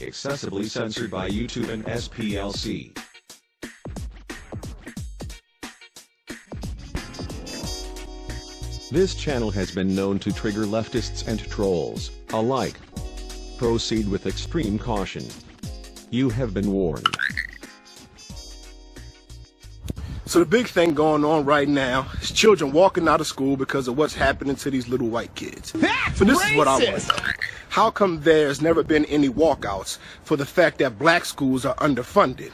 excessively censored by YouTube and SPLC. This channel has been known to trigger leftists and trolls alike. Proceed with extreme caution. You have been warned. So the big thing going on right now is children walking out of school because of what's happening to these little white kids. So this is what I want. How come there's never been any walkouts for the fact that black schools are underfunded?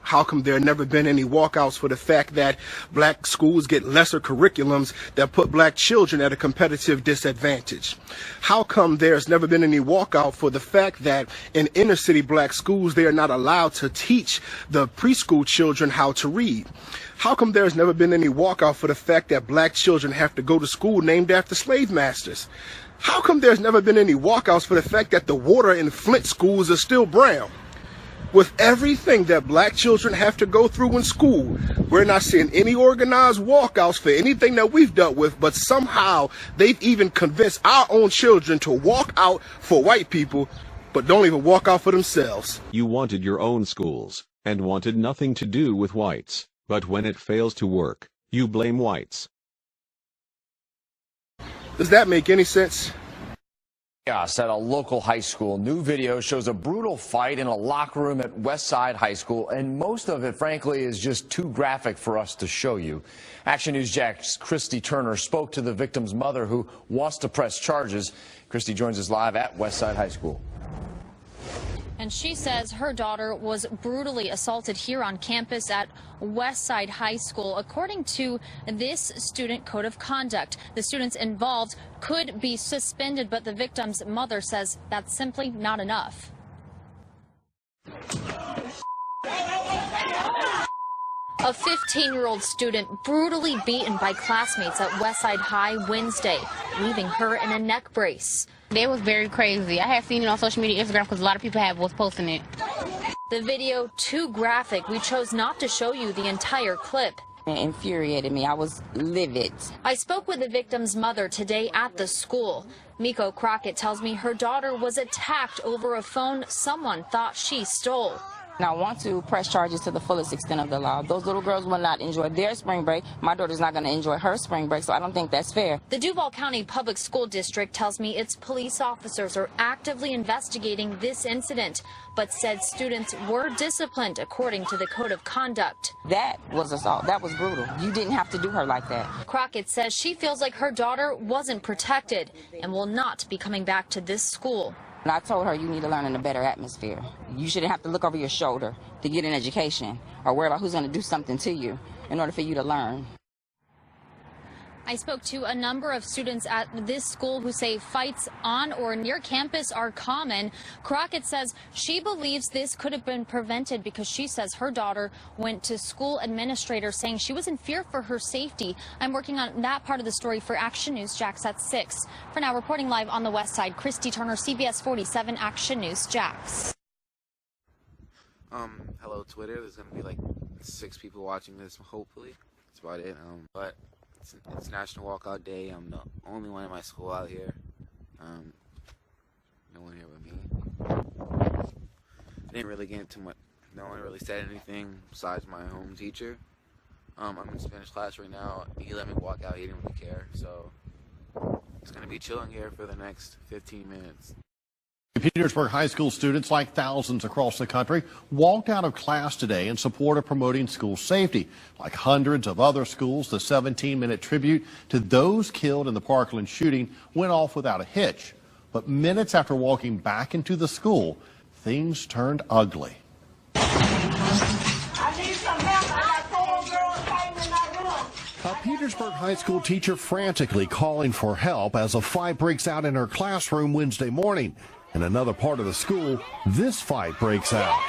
How come there have never been any walkouts for the fact that black schools get lesser curriculums that put black children at a competitive disadvantage? How come there's never been any walkout for the fact that in inner city black schools they are not allowed to teach the preschool children how to read? How come there's never been any walkout for the fact that black children have to go to school named after slave masters? How come there's never been any walkouts for the fact that the water in Flint schools is still brown? With everything that black children have to go through in school, we're not seeing any organized walkouts for anything that we've dealt with, but somehow they've even convinced our own children to walk out for white people, but don't even walk out for themselves. You wanted your own schools, and wanted nothing to do with whites, but when it fails to work, you blame whites. Does that make any sense? Chaos at a local high school. New video shows a brutal fight in a locker room at Westside High School, and most of it, frankly, is just too graphic for us to show you. Action News Jack's Christy Turner spoke to the victim's mother, who wants to press charges. Christy joins us live at Westside High School. And she says her daughter was brutally assaulted here on campus at Westside High School. According to this student code of conduct, the students involved could be suspended, but the victim's mother says that's simply not enough. A 15-year-old student brutally beaten by classmates at Westside High Wednesday, leaving her in a neck brace. They was very crazy. I have seen it on social media, Instagram, because a lot of people was posting it. The video too graphic. We chose not to show you the entire clip. It infuriated me. I was livid. I spoke with the victim's mother today at the school. Miko Crockett tells me her daughter was attacked over a phone someone thought she stole. And I want to press charges to the fullest extent of the law. Those little girls will not enjoy their spring break. My daughter's not going to enjoy her spring break, so I don't think that's fair. The Duval County Public School District tells me its police officers are actively investigating this incident, but said students were disciplined according to the code of conduct. That was assault. That was brutal. You didn't have to do her like that. Crockett says she feels like her daughter wasn't protected and will not be coming back to this school. And I told her, you need to learn in a better atmosphere. You shouldn't have to look over your shoulder to get an education or worry about who's going to do something to you in order for you to learn. I spoke to a number of students at this school who say fights on or near campus are common. Crockett says she believes this could have been prevented because she says her daughter went to school administrators saying she was in fear for her safety. I'm working on that part of the story for Action News Jax at 6. For now, reporting live on the west side, Christy Turner, CBS 47 Action News Jax. Hello Twitter. There's gonna be like 6 people watching this, hopefully. That's about it. But it's National Walkout Day. I'm the only one in my school out here. No one here with me. I didn't really get into much. No one really said anything besides my home teacher. I'm in Spanish class right now. He let me walk out. He didn't really care. So it's gonna be chilling here for the next 15 minutes. Petersburg High School students, like thousands across the country, walked out of class today in support of promoting school safety. Like hundreds of other schools, the 17-minute tribute to those killed in the Parkland shooting went off without a hitch. But minutes after walking back into the school, things turned ugly. A Petersburg High School teacher frantically calling for help as a fight breaks out in her classroom Wednesday morning. In another part of the school, this fight breaks out.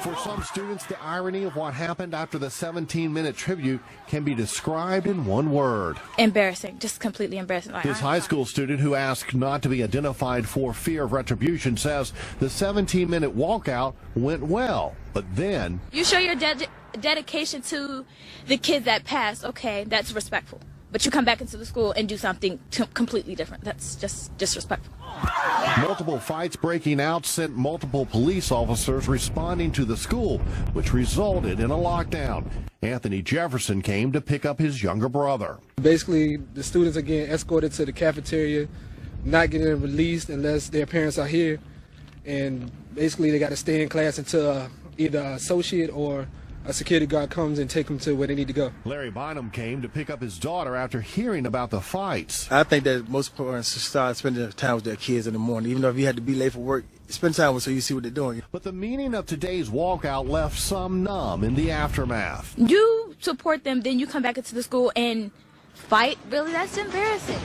For some students, the irony of what happened after the 17-minute tribute can be described in one word. Embarrassing, just completely embarrassing. This high school student, who asked not to be identified for fear of retribution, says the 17-minute walkout went well, but then... You show your dedication to the kids that passed, okay, that's respectful. but you come back into the school and do something completely different. That's just disrespectful. Multiple fights breaking out sent multiple police officers responding to the school, which resulted in a lockdown. Anthony Jefferson came to pick up his younger brother. Basically, the students are getting escorted to the cafeteria, not getting released unless their parents are here, and basically they got to stay in class until either an associate or a security guard comes and take them to where they need to go. Larry Bynum came to pick up his daughter after hearing about the fights. I think that most parents should start spending time with their kids in the morning. Even though if you had to be late for work, spend time with them so you see what they're doing. But the meaning of today's walkout left some numb in the aftermath. You support them, then you come back into the school and fight? Really, that's embarrassing.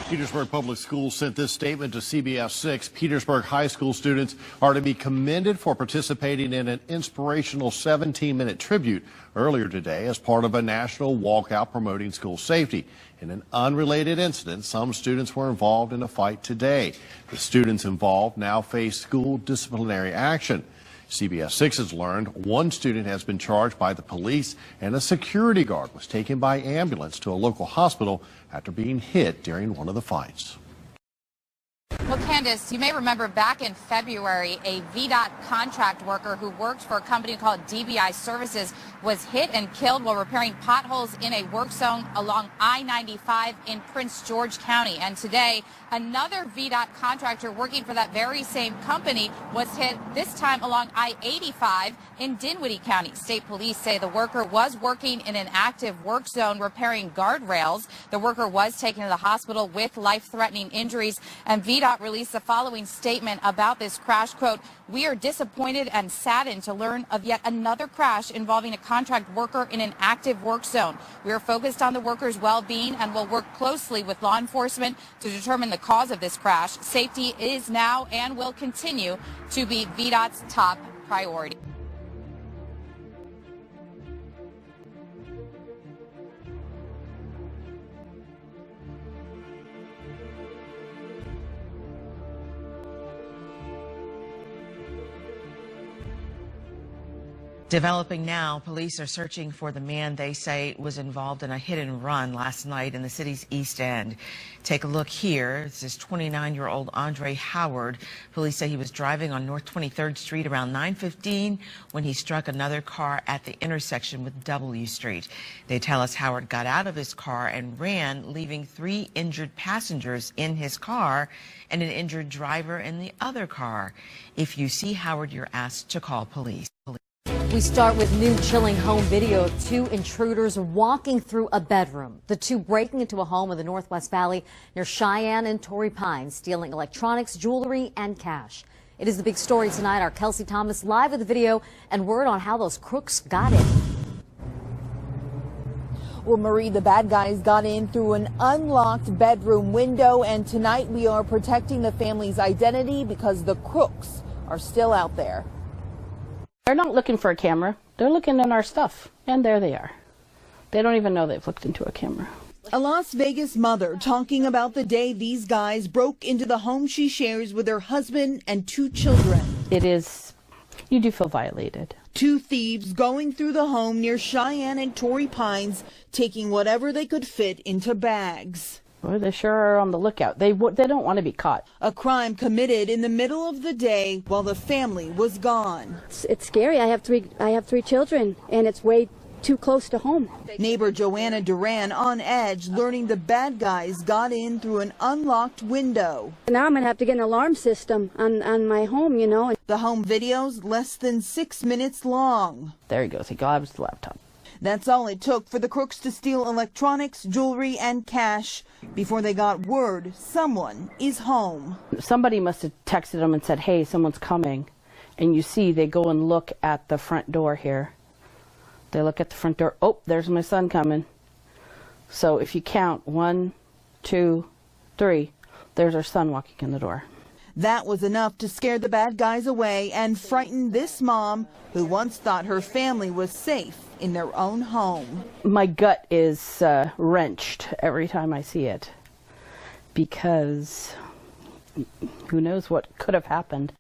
Petersburg Public Schools sent this statement to CBS 6. Petersburg High School students are to be commended for participating in an inspirational 17-minute tribute earlier today as part of a national walkout promoting school safety. In an unrelated incident, some students were involved in a fight today. The students involved now face school disciplinary action. CBS 6 has learned one student has been charged by the police, and a security guard was taken by ambulance to a local hospital after being hit during one of the fights. Well, Candace, you may remember back in February, a VDOT contract worker who worked for a company called DBI Services was hit and killed while repairing potholes in a work zone along I-95 in Prince George County. And today, another VDOT contractor working for that very same company was hit, this time along I-85 in Dinwiddie County. State police say the worker was working in an active work zone repairing guardrails. The worker was taken to the hospital with life-threatening injuries, and VDOT released the following statement about this crash. Quote, "We are disappointed and saddened to learn of yet another crash involving a contract worker in an active work zone. We are focused on the worker's well-being and will work closely with law enforcement to determine the cause of this crash. Safety is now and will continue to be VDOT's top priority." Developing now, police are searching for the man they say was involved in a hit and run last night in the city's East End. Take a look here. This is 29-year-old Andre Howard. Police say he was driving on North 23rd Street around 9:15 when he struck another car at the intersection with W Street. They tell us Howard got out of his car and ran, leaving 3 injured passengers in his car and an injured driver in the other car. If you see Howard, you're asked to call police. We start with new chilling home video of 2 intruders walking through a bedroom. The 2 breaking into a home in the Northwest Valley near Cheyenne and Torrey Pines, stealing electronics, jewelry, and cash. It is the big story tonight. Our Kelsey Thomas live with the video and word on how those crooks got in. Well, Marie, the bad guys got in through an unlocked bedroom window, and tonight we are protecting the family's identity because the crooks are still out there. They're not looking for a camera. They're looking in our stuff. And there they are. They don't even know they've looked into a camera. A Las Vegas mother talking about the day these guys broke into the home she shares with her husband and 2 children. It is, you do feel violated. 2 thieves going through the home near Cheyenne and Torrey Pines, taking whatever they could fit into bags. Well, they sure are on the lookout. They don't want to be caught. A crime committed in the middle of the day while the family was gone. It's scary. I have three children, and it's way too close to home. Neighbor Joanna Duran on edge, learning the bad guys got in through an unlocked window. Now I'm going to have to get an alarm system on my home, you know. The home video's less than 6 minutes long. There he goes. He grabs the laptop. That's all it took for the crooks to steal electronics, jewelry, and cash before they got word someone is home. Somebody must have texted them and said, hey, someone's coming. And you see they go and look at the front door here. They look at the front door. Oh, there's my son coming. So if you count 1, 2, 3, there's our son walking in the door. That was enough to scare the bad guys away and frighten this mom who once thought her family was safe in their own home. My gut is wrenched every time I see it because who knows what could have happened.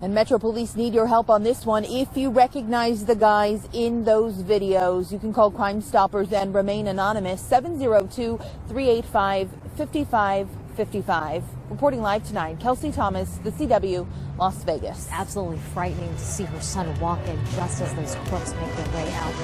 And Metro Police need your help on this one. If you recognize the guys in those videos, you can call Crime Stoppers and remain anonymous. 702-385-5555. Reporting live tonight, Kelsey Thomas, the CW, Las Vegas. Absolutely frightening to see her son walk in just as those crooks make their way out.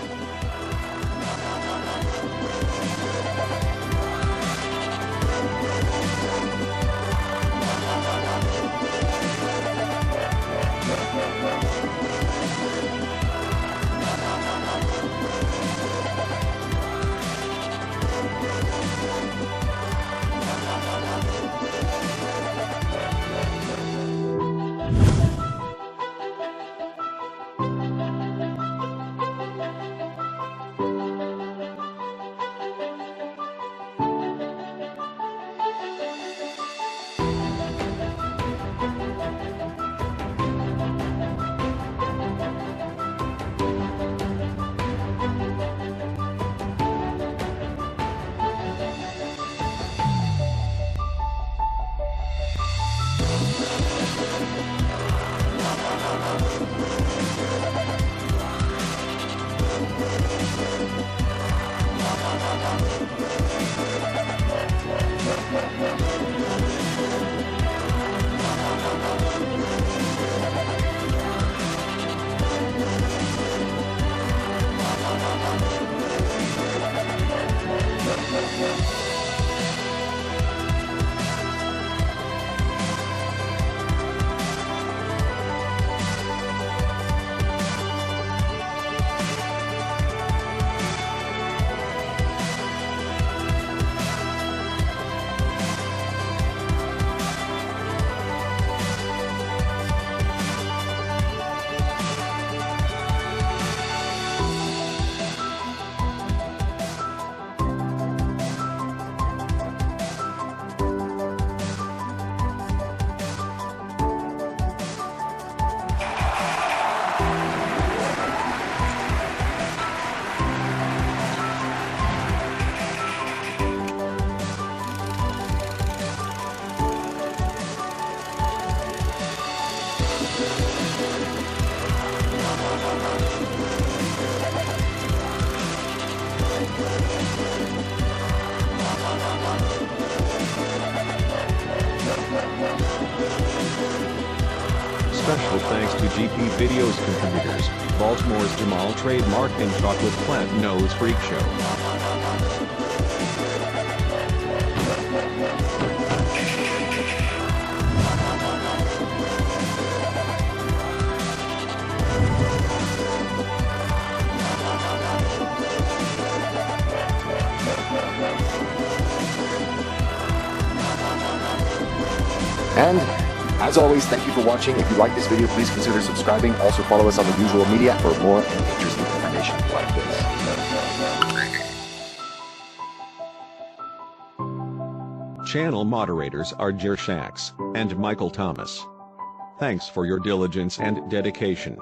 Special thanks to GP Videos contributors, Baltimore's Jamal Trademark and Chocolate Plant Nose Freak Show. And as always, thank you for watching. If you like this video, please consider subscribing. Also follow us on the usual media for more interesting information like this. Channel moderators are Jer Shax and Michael Thomas. Thanks for your diligence and dedication.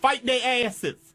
Fight their asses.